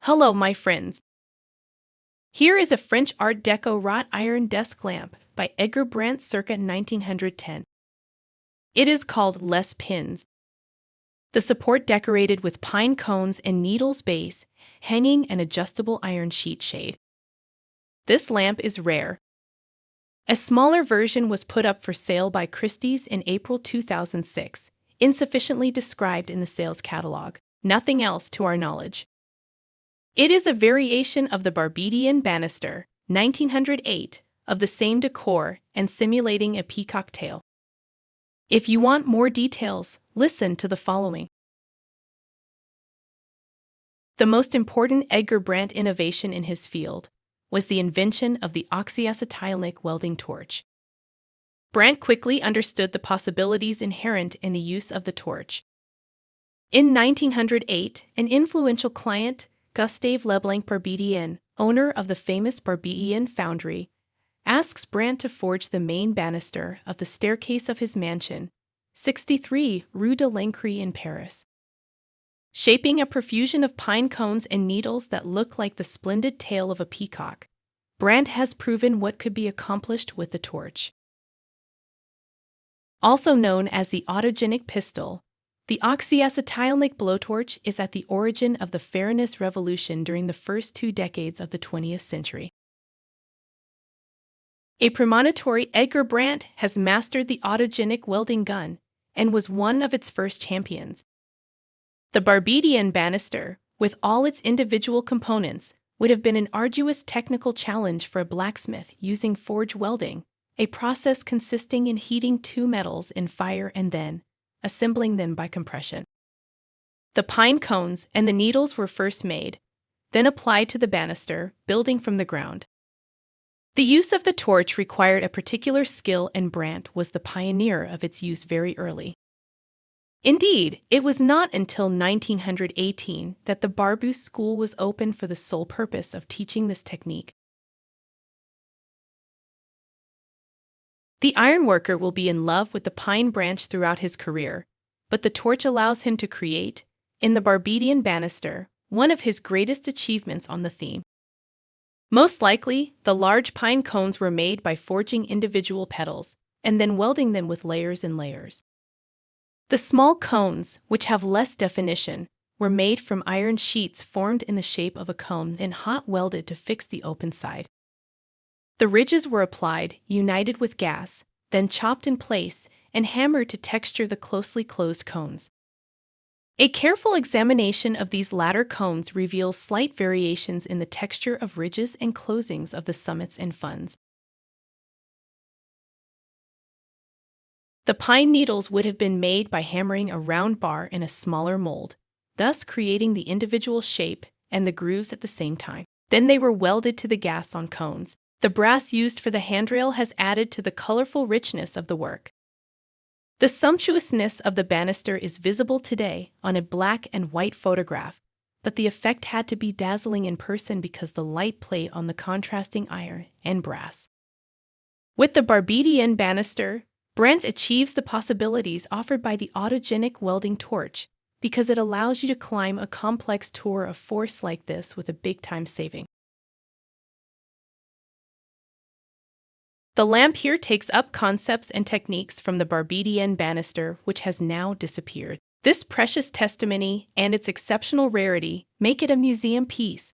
Hello, my friends. Here is a French Art Deco wrought iron desk lamp by Edgar Brandt circa 1910. It is called Les Pins. The support decorated with pine cones and needles base, hanging an adjustable iron sheet shade. This lamp is rare. A smaller version was put up for sale by Christie's in April 2006, insufficiently described in the sales catalog. Nothing else to our knowledge. It is a variation of the Barbedienne banister, 1908, of the same decor and simulating a peacock tail. If you want more details, listen to the following. The most important Edgar Brandt innovation in his field was the invention of the oxyacetylenic welding torch. Brandt quickly understood the possibilities inherent in the use of the torch. In 1908, an influential client, Gustave Leblanc Barbedienne, owner of the famous Barbedienne foundry, asks Brandt to forge the main banister of the staircase of his mansion, 63 Rue de l'Ancre in Paris. Shaping a profusion of pine cones and needles that look like the splendid tail of a peacock, Brandt has proven what could be accomplished with the torch. Also known as the autogenic pistol, the oxyacetylenic blowtorch is at the origin of the Fairness Revolution during the first 2 decades of the 20th century. A premonitory Edgar Brandt has mastered the autogenic welding gun and was one of its first champions. The Barbedienne banister, with all its individual components, would have been an arduous technical challenge for a blacksmith using forge welding, a process consisting in heating 2 metals in fire and then assembling them by compression. The pine cones and the needles were first made, then applied to the banister, building from the ground. The use of the torch required a particular skill, and Brandt was the pioneer of its use very early. Indeed, it was not until 1918 that the Barbus School was opened for the sole purpose of teaching this technique. The ironworker will be in love with the pine branch throughout his career, but the torch allows him to create, in the Barbedienne banister, one of his greatest achievements on the theme. Most likely, the large pine cones were made by forging individual petals and then welding them with layers and layers. The small cones, which have less definition, were made from iron sheets formed in the shape of a cone and hot welded to fix the open side. The ridges were applied, united with gas, then chopped in place and hammered to texture the closely closed cones. A careful examination of these latter cones reveals slight variations in the texture of ridges and closings of the summits and funds. The pine needles would have been made by hammering a round bar in a smaller mold, thus creating the individual shape and the grooves at the same time. Then they were welded to the gas on cones. The brass used for the handrail has added to the colorful richness of the work. The sumptuousness of the banister is visible today on a black and white photograph, but the effect had to be dazzling in person because the light played on the contrasting iron and brass. With the Barbedienne banister, Brandt achieves the possibilities offered by the autogenic welding torch because it allows you to climb a complex tour of force like this with a big time saving. The lamp here takes up concepts and techniques from the Barbedienne banister, which has now disappeared. This precious testimony and its exceptional rarity make it a museum piece,